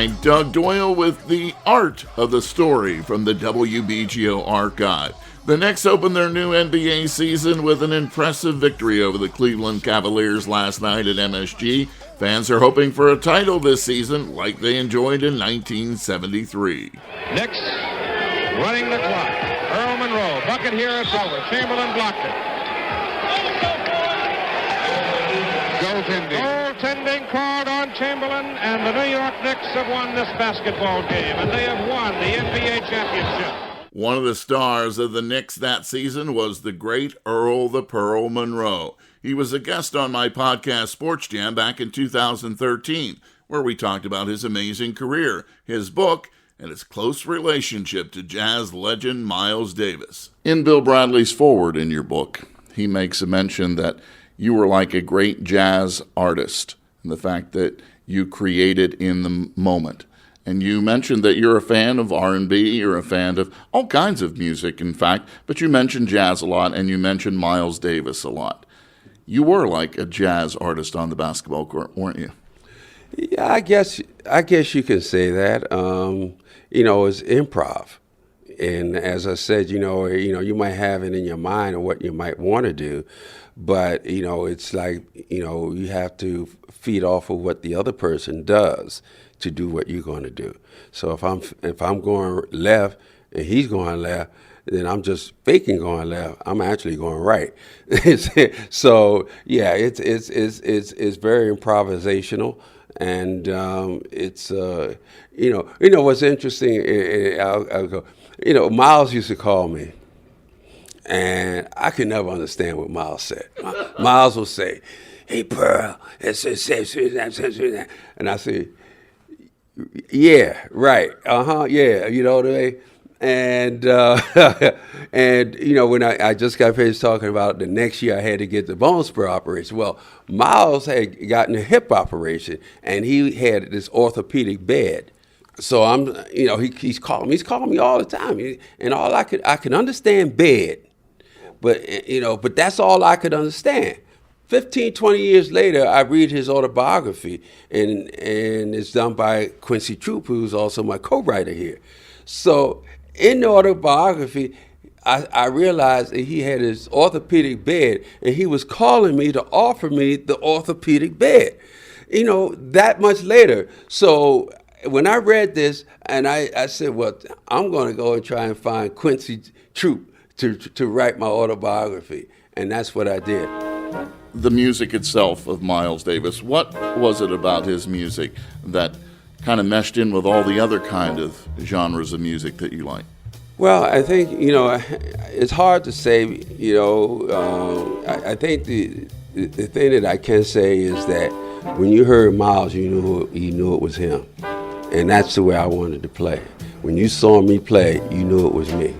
I'm Doug Doyle with the art of the story from the WBGO Archive. The Knicks opened their new NBA season with an impressive victory over the Cleveland Cavaliers last night at MSG. Fans are hoping for a title this season like they enjoyed in 1973. Knicks running the clock. Earl Monroe, bucket here, it's over. Chamberlain blocked it. Goaltending called on Chamberlain, and the New York Knicks have won this basketball game, and they have won the NBA championship. One of the stars of the Knicks that season was the great Earl The Pearl Monroe. He was a guest on my podcast Sports Jam back in 2013, where we talked about his amazing career, his book, and his close relationship to jazz legend Miles Davis. In Bill Bradley's foreword in your book, he makes a mention that you were like a great jazz artist, and the fact that you created in the moment. And you mentioned that you're a fan of R&B, you're a fan of all kinds of music, in fact, but you mentioned jazz a lot, and you mentioned Miles Davis a lot. You were like a jazz artist on the basketball court, weren't you? Yeah, I guess you could say that. It's improv. And as I said, you might have it in your mind of what you might want to do, but, it's like, you have to feed off of what the other person does to do what you're going to do. So if I'm going left and he's going left, then I'm just faking going left. I'm actually going right. So yeah, it's very improvisational, and what's interesting. I'll go. Miles used to call me, and I could never understand what Miles said. Miles will say, "Hey, Pearl," and I say, "Yeah, right, yeah," you know what I mean? And when I just got finished talking about the next year I had to get the bone spur operation. Well, Miles had gotten a hip operation, and he had this orthopedic bed. So he's calling me all the time, and all I could understand bed, but that's all I could understand. 15, 20 years later, I read his autobiography, and it's done by Quincy Troop, who's also my co-writer here. So in the autobiography, I realized that he had his orthopedic bed, and he was calling me to offer me the orthopedic bed, that much later. So when I read this, and I said, well, I'm going to go and try and find Quincy Troop to write my autobiography, and that's what I did. The music itself of Miles Davis, what was it about his music that kind of meshed in with all the other kind of genres of music that you like? Well, I think, it's hard to say, I think the thing that I can say is that when you heard Miles, you knew it was him. And that's the way I wanted to play. When you saw me play, you knew it was me.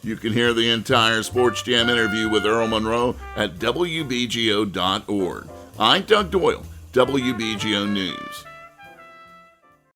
You can hear the entire Sports Jam interview with Earl Monroe at WBGO.org. I'm Doug Doyle, WBGO News.